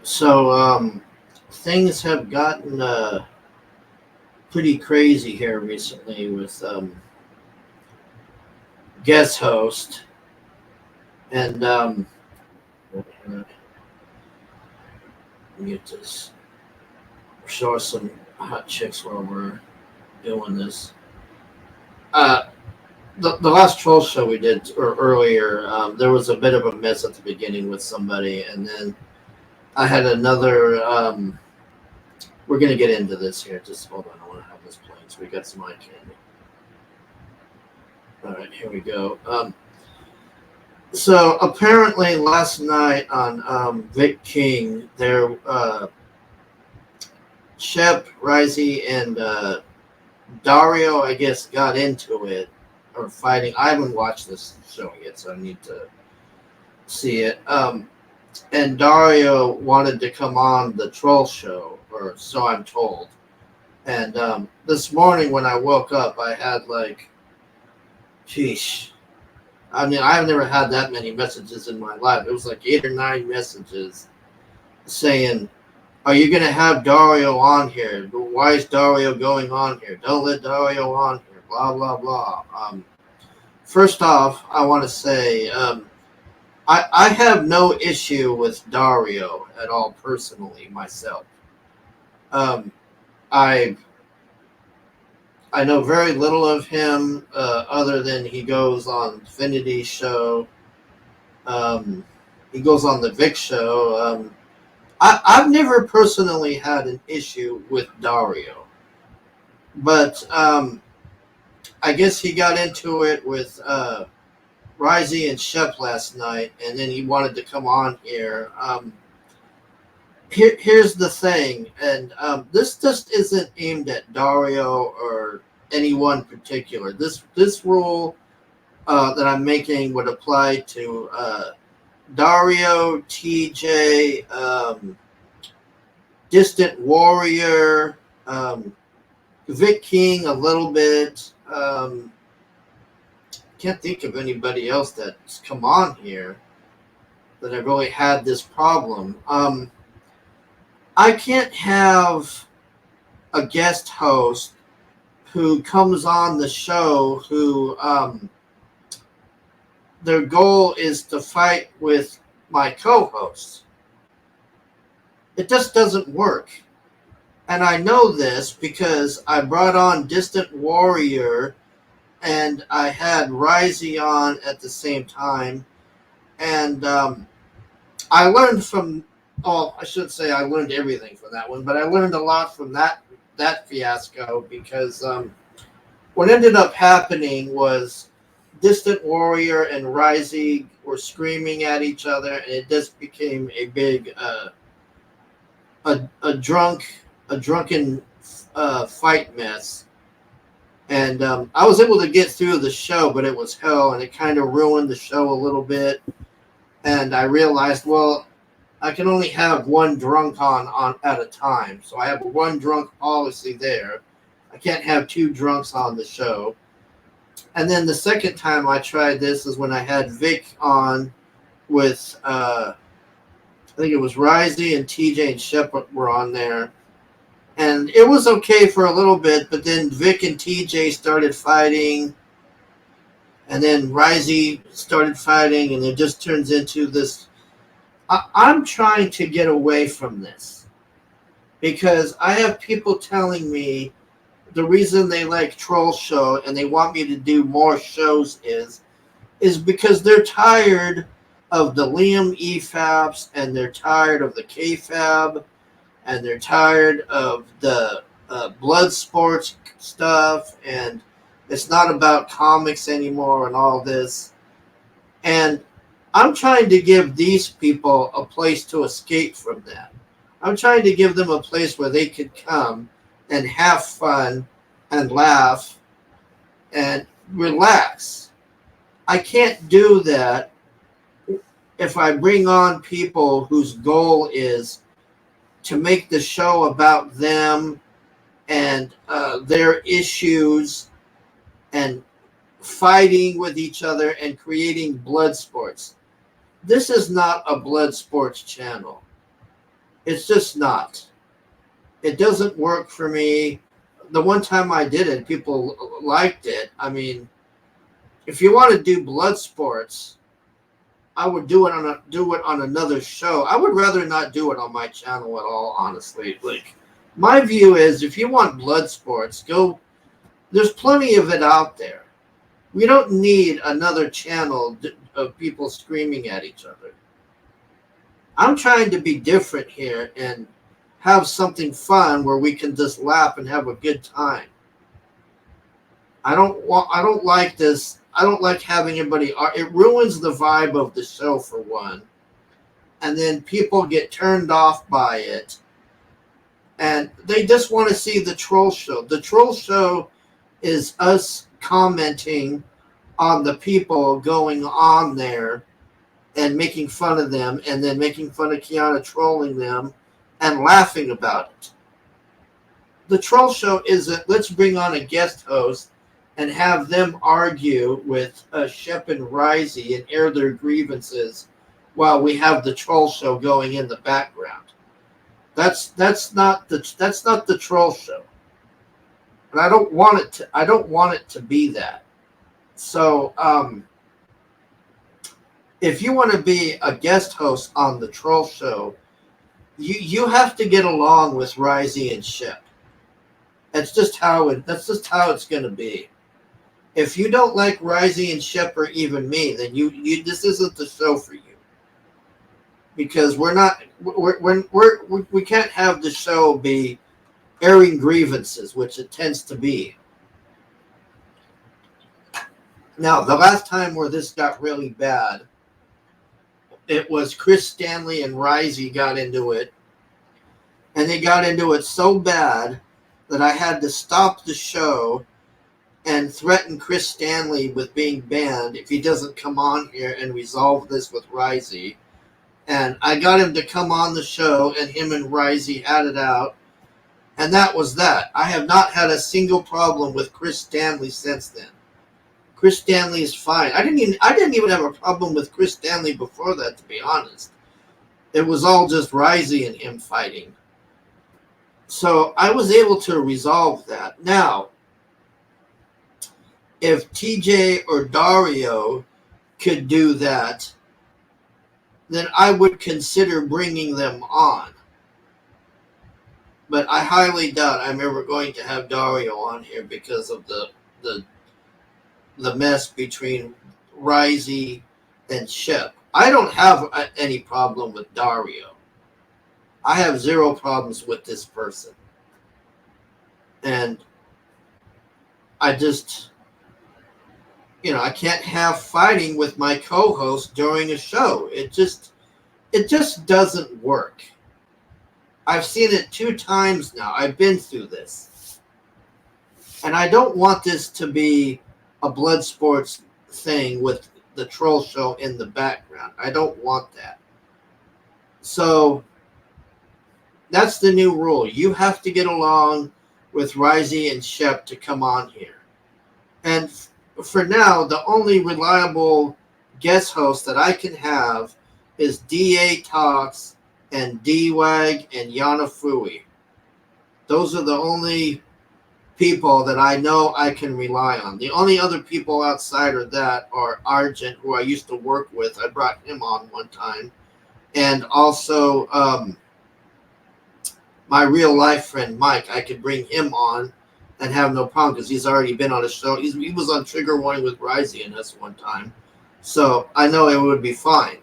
So things have gotten pretty crazy here recently with guest host and let me get this. Show us some hot chicks while we're doing this. Uh, the last troll show we did or earlier, there was a bit of a mess at the beginning with somebody, and then I had another. We're gonna get into this here. Just hold on. I want to have this playing. So we got some eye candy. All right, here we go. So apparently last night on Vic King, there Shep, Risey, and Dario, I guess, got into it or fighting. I haven't watched this show yet, so I need to see it. And Dario wanted to come on the troll show, or so I'm told. And this morning when I woke up, I had like, sheesh. I mean, I've never had that many messages in my life. It was like 8 or 9 messages saying, "Are you going to have Dario on here? Why is Dario going on here? Don't let Dario on here." Blah blah blah. First off, I want to say I have no issue with Dario at all personally myself. Um, I I know very little of him other than he goes on Infinity's show. Um, he goes on the Vic show. I've never personally had an issue with Dario, but I guess he got into it with Risey and Shep last night, and then he wanted to come on here. Here's the thing, and this just isn't aimed at Dario or anyone particular. This rule that I'm making would apply to Dario, TJ, Distant Warrior, Vic King a little bit. Can't think of anybody else that's come on here that I really had this problem. I can't have a guest host who comes on the show who their goal is to fight with my co-hosts. It just doesn't work. And I know this because I brought on Distant Warrior and I had Risey on at the same time. And I learned from, oh, I should say I learned everything from that one, but I learned a lot from that fiasco because what ended up happening was Distant Warrior and Risey were screaming at each other, and it just became a big a drunken fight mess. And I was able to get through the show, but it was hell, and it kind of ruined the show a little bit. And I realized, well, I can only have one drunk on at a time, so I have a one drunk policy there. I can't have two drunks on the show. And then the second time I tried this is when I had Vic on with I think it was Risey and TJ and Shep were on there. And it was okay for a little bit, but then Vic and TJ started fighting, and then Risey started fighting, and it just turns into this. I'm trying to get away from this because I have people telling me the reason they like Troll Show and they want me to do more shows is because they're tired of the Liam EFAPs and they're tired of the KFAB and they're tired of the blood sports stuff and it's not about comics anymore and all this. And I'm trying to give these people a place to escape from that. I'm trying to give them a place where they could come and have fun and laugh and relax. I can't do that if I bring on people whose goal is to make the show about them and their issues and fighting with each other and creating blood sports. This is not a blood sports channel. It's just not. It doesn't work for me. The one time I did it, people liked it. I mean, if you want to do blood sports, I would do it on another show. I would rather not do it on my channel at all, honestly. Like, my view is, if you want blood sports, go. There's plenty of it out there. We don't need another channel of people screaming at each other. I'm trying to be different here and have something fun where we can just laugh and have a good time. I don't like this. I don't like having everybody. It ruins the vibe of the show, for one, and then people get turned off by it, and they just want to see the troll show. The troll show is us commenting on the people going on there and making fun of them, and then making fun of Kiana trolling them and laughing about it. The troll show isn't, let's bring on a guest host and have them argue with Shep and Risey and air their grievances while we have the troll show going in the background. That's not the troll show. And I don't want it to be that. So if you want to be a guest host on the troll show, you have to get along with Risey and Shep. That's just how it's going to be. If you don't like Risey and Shep or even me, then you this isn't the show for you. Because we can't have the show be airing grievances, which it tends to be. Now, the last time where this got really bad, it was Chris Stanley and Risey got into it. And they got into it so bad that I had to stop the show and threaten Chris Stanley with being banned if he doesn't come on here and resolve this with Risey. And I got him to come on the show, and him and Risey had it out. And that was that. I have not had a single problem with Chris Stanley since then. Chris Stanley is fine. I didn't even have a problem with Chris Stanley before that, to be honest. It was all just Risey and him fighting. So I was able to resolve that. Now, if TJ or Dario could do that, then I would consider bringing them on. But I highly doubt I'm ever going to have Dario on here because of the mess between Risey and Shep. I don't have any problem with Dario. I have zero problems with this person. And I just, I can't have fighting with my co-host during a show. It just doesn't work. I've seen it 2 times now. I've been through this. And I don't want this to be a blood sports thing with the troll show in the background. I don't want that. So that's the new rule. You have to get along with Risey and Shep to come on here. And for now, the only reliable guest host that I can have is DA Talks and D-Wag and Yana Fui. Those are the only people that I know I can rely on. The only other people outside of that are Argent, who I used to work with. I brought him on one time. And also my real life friend Mike. I could bring him on and have no problem because he's already been on a show. He was on Trigger Warning with Risey and us one time. So I know it would be fine.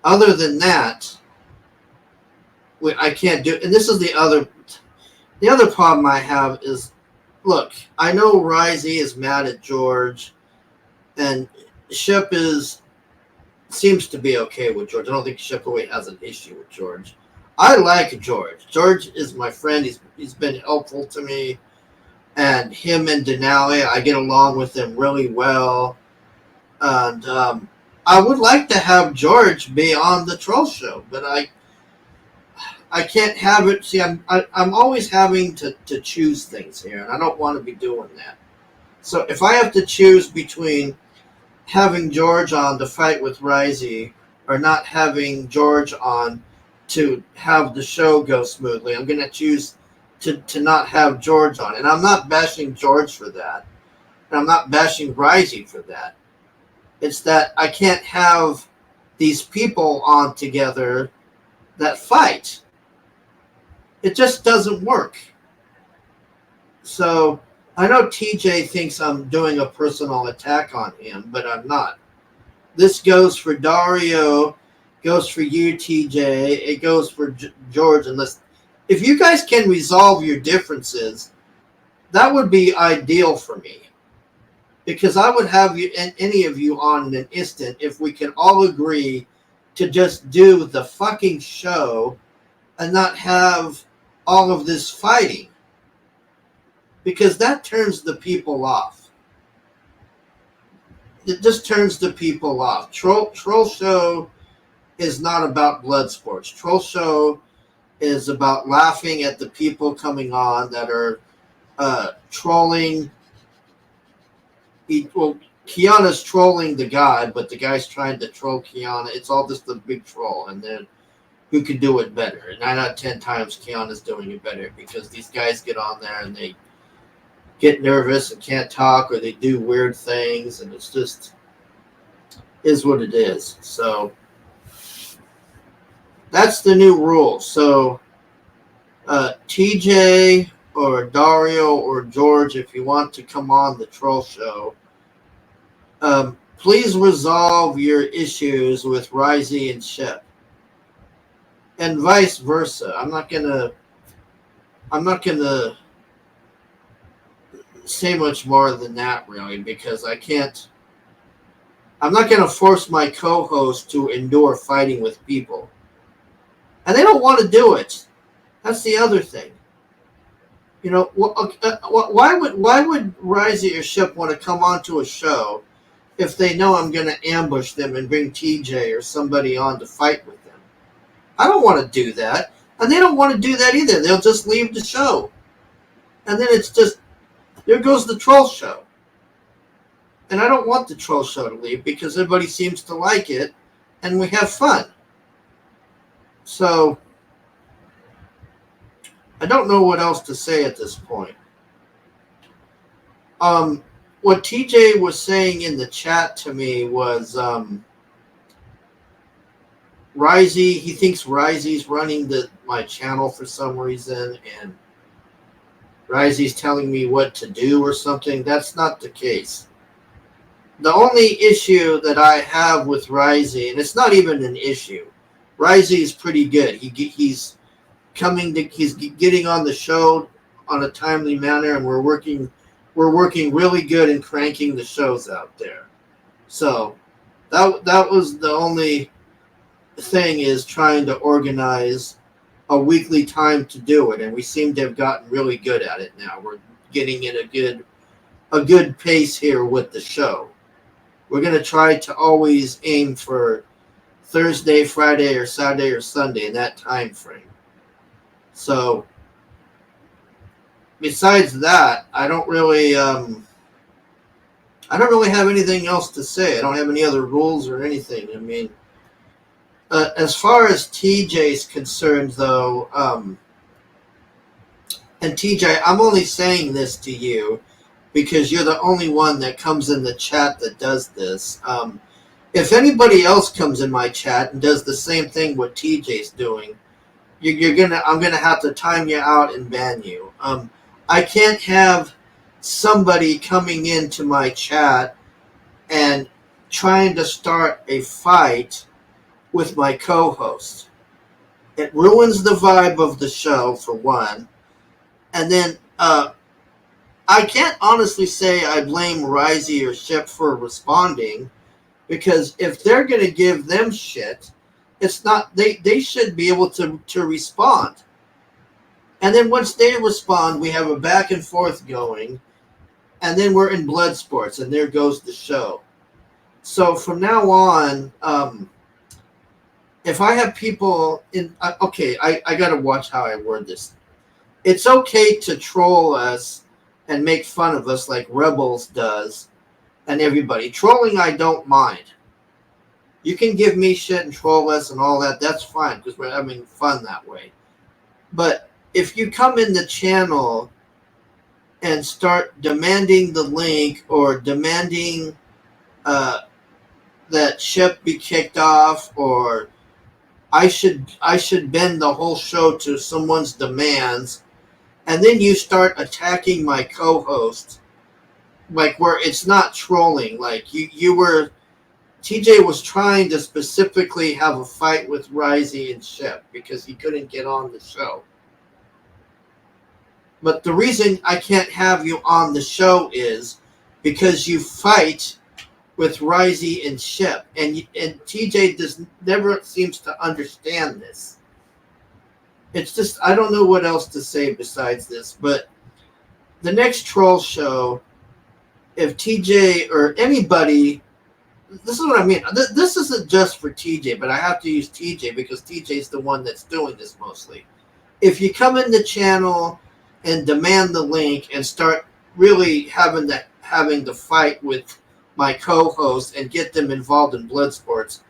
Other than that, I can't do it. And this is the other problem I have is, look, I know Risey is mad at George, and Shep seems to be okay with George. I don't think Shep really has an issue with George. I like George. George is my friend. He's been helpful to me. And him and Denali, I get along with them really well. And I would like to have George be on the troll show, but I can't have it. See, I'm always having to choose things here, and I don't want to be doing that. So if I have to choose between having George on to fight with Risey or not having George on, to have the show go smoothly. I'm going to choose to not have George on. And I'm not bashing George for that. And I'm not bashing Risey for that. It's that I can't have these people on together that fight. It just doesn't work. So I know TJ thinks I'm doing a personal attack on him, but I'm not. This goes for Dario, goes for you, TJ, it goes for George. Unless, if you guys can resolve your differences, that would be ideal for me. Because I would have you and any of you on in an instant if we can all agree to just do the fucking show and not have all of this fighting. Because that turns the people off. It just turns the people off. Troll Show is not about blood sports. Troll Show is about laughing at the people coming on that are trolling. Well, Kiana's trolling the guy, but the guy's trying to troll Kiana. It's all just a big troll. And then who can do it better? And 9 out of 10 times Kiana's doing it better because these guys get on there and they get nervous and can't talk, or they do weird things, and it's just is what it is. So that's the new rule. So TJ or Dario or George, if you want to come on the Troll Show, please resolve your issues with Risey and Shep, and vice versa. I'm not gonna say much more than that, really, because I'm not going to force my co-host to endure fighting with people. And they don't want to do it. That's the other thing. You know, why would Risey or Shep want to come onto a show if they know I'm going to ambush them and bring TJ or somebody on to fight with them? I don't want to do that. And they don't want to do that either. They'll just leave the show. And then it's just, there goes the Troll Show. And I don't want the Troll Show to leave because everybody seems to like it and we have fun. So I don't know what else to say at this point. What TJ was saying in the chat to me was Risey, he thinks Risey's running my channel for some reason, and Risey's telling me what to do or something. That's not the case. The only issue that I have with Risey, and it's not even an issue, Risey is pretty good. He's getting on the show on a timely manner, and we're working really good in cranking the shows out there. So that was the only thing, is trying to organize a weekly time to do it, and we seem to have gotten really good at it now. We're getting in a good pace here with the show. We're going to try to always aim for Thursday, Friday, or Saturday or Sunday in that time frame. So besides that, I don't really have anything else to say. I don't have any other rules or anything. I mean, as far as TJ's concerned, though, and TJ, I'm only saying this to you because you're the only one that comes in the chat that does this. If anybody else comes in my chat and does the same thing what TJ's doing, I'm gonna have to time you out and ban you. I can't have somebody coming into my chat and trying to start a fight with my co-host. It ruins the vibe of the show, for one. And then I can't honestly say I blame Risey or Shep for responding, because if they're going to give them shit, it's not, they should be able to respond. And then once they respond, we have a back and forth going, and then we're in blood sports, and there goes the show. So from now on, if I have people in, okay, I got to watch how I word this. It's okay to troll us and make fun of us like Rebels does and everybody. Trolling, I don't mind. You can give me shit and troll us and all that. That's fine because we're having fun that way. But if you come in the channel and start demanding the link or demanding that Shep be kicked off, or I should bend the whole show to someone's demands, and then you start attacking my co-host, like where it's not trolling, like you were. TJ was trying to specifically have a fight with Risey and Shep because he couldn't get on the show. But the reason I can't have you on the show is because you fight with Risey and Shep, and TJ never seems to understand this. It's just, I don't know what else to say besides this. But the next troll show, if TJ or anybody, this is what I mean. This isn't just for TJ, but I have to use TJ because TJ's the one that's doing this mostly. If you come in the channel and demand the link and start really having the fight with my co-host and get them involved in blood sports,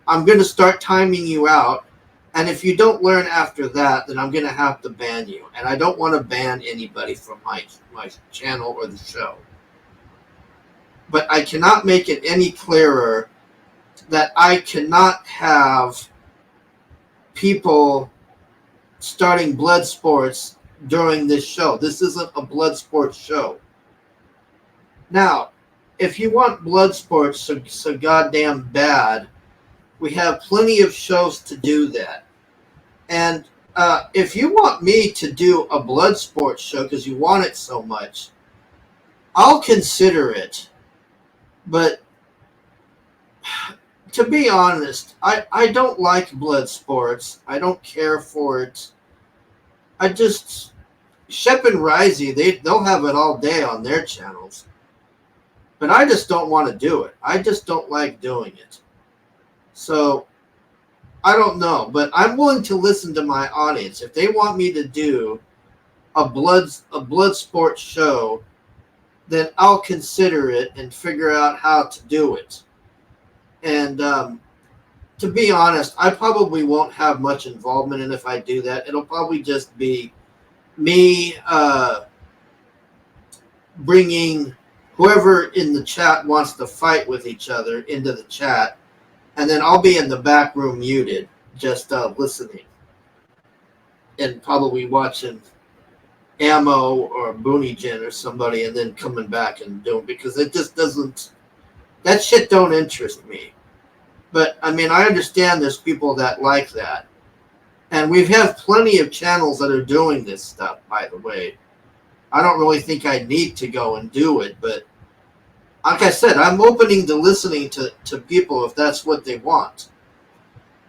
I'm going to start timing you out. And if you don't learn after that, then I'm going to have to ban you. And I don't want to ban anybody from my channel or the show. But I cannot make it any clearer that I cannot have people starting blood sports during this show. This isn't a blood sports show. Now, if you want blood sports so goddamn bad, we have plenty of shows to do that. And if you want me to do a blood sports show because you want it so much, I'll consider it. But to be honest, I don't like blood sports. I don't care for it. Shep and Risey, they'll have it all day on their channels. But I just don't want to do it. I just don't like doing it. So, I don't know. But I'm willing to listen to my audience. If they want me to do a blood sports show, then I'll consider it and figure out how to do it. And to be honest, I probably won't have much involvement in if I do that. It'll probably just be me bringing whoever in the chat wants to fight with each other into the chat, and then I'll be in the back room muted, just listening and probably watching Ammo or Booneygen or somebody, and then coming back and doing, because it just doesn't, that shit don't interest me. But I mean, I understand there's people that like that, and we have plenty of channels that are doing this stuff, by the way. I don't really think I need to go and do it, but like I said, I'm opening to listening to people if that's what they want.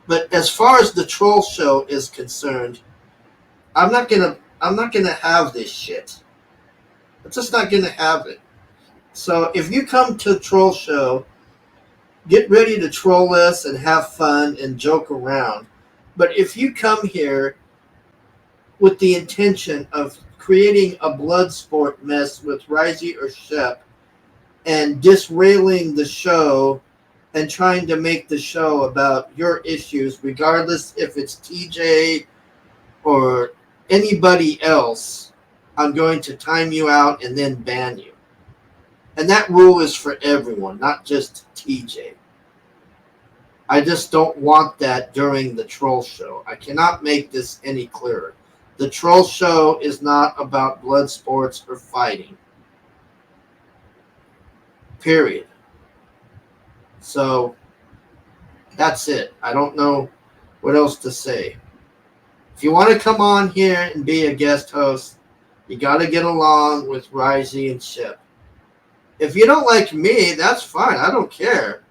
But as far as the troll show is concerned, I'm not gonna have this shit. I'm just not gonna have it. So if you come to the troll show, get ready to troll us and have fun and joke around. But if you come here with the intention of creating a blood sport mess with Risey or Shep and disrailing the show and trying to make the show about your issues, regardless if it's TJ or anybody else, I'm going to time you out and then ban you. And that rule is for everyone, not just TJ. I just don't want that during the troll show. I cannot make this any clearer. The troll show is not about blood sports or fighting. Period. So that's it. I don't know what else to say. If you want to come on here and be a guest host, you got to get along with Risey and Shep. If you don't like me, that's fine. I don't care.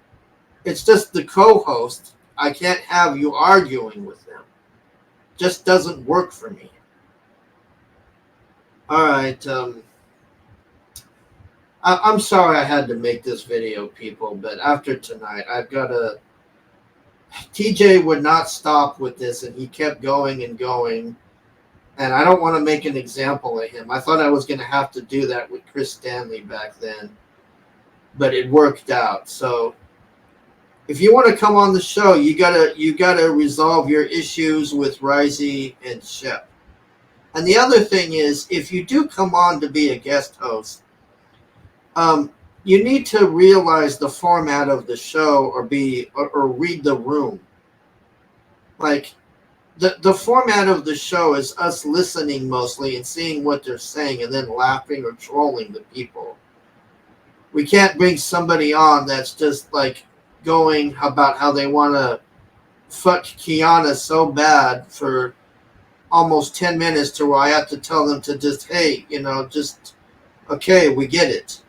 It's just the co-host. I can't have you arguing with them. Just doesn't work for me. All right. I'm sorry I had to make this video, people, but after tonight, I've got to... TJ would not stop with this, and he kept going and going, and I don't want to make an example of him. I thought I was going to have to do that with Chris Stanley back then, but it worked out. So if you want to come on the show, you gotta resolve your issues with Risey and Shep. And the other thing is, if you do come on to be a guest host, you need to realize the format of the show, or read the room. Like, the format of the show is us listening mostly and seeing what they're saying and then laughing or trolling the people. We can't bring somebody on that's just like going about how they want to fuck Kiana so bad for almost 10 minutes to where I have to tell them to just, hey, just, okay, we get it.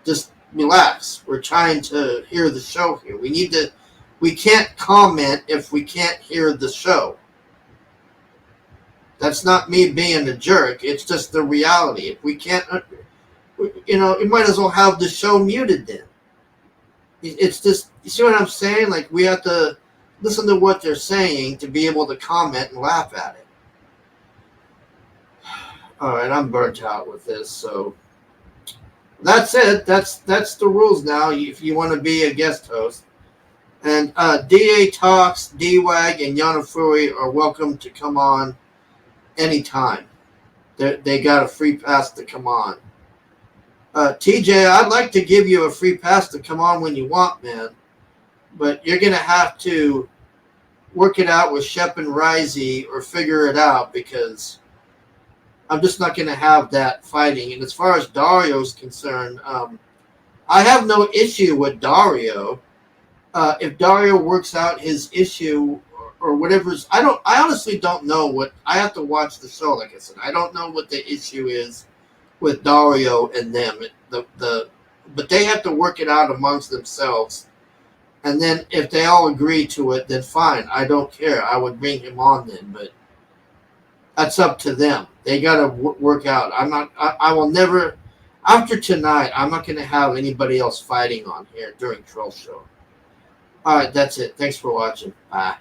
Just relax. We're trying to hear the show here. We can't comment if we can't hear the show. That's not me being a jerk. It's just the reality. If we can't, you might as well have the show muted then. It's just, you see what I'm saying? Like, we have to listen to what they're saying to be able to comment and laugh at it. All right, I'm burnt out with this, so that's it. That's the rules now. If you want to be a guest host, and DA Talks, D-Wag, and Yanafuri are welcome to come on anytime. They got a free pass to come on. TJ, I'd like to give you a free pass to come on when you want, man. But you're going to have to work it out with Shep and Risey or figure it out, because I'm just not going to have that fighting. And as far as Dario's concerned, I have no issue with Dario. If Dario works out his issue or whatever's, I honestly don't know what, I have to watch the show, like I said. I don't know what the issue is with Dario and them. But they have to work it out amongst themselves. And then if they all agree to it, then fine. I don't care. I would bring him on then, but that's up to them. They got to work out. I will never, after tonight, I'm not going to have anybody else fighting on here during Troll Show. All right, that's it. Thanks for watching. Bye.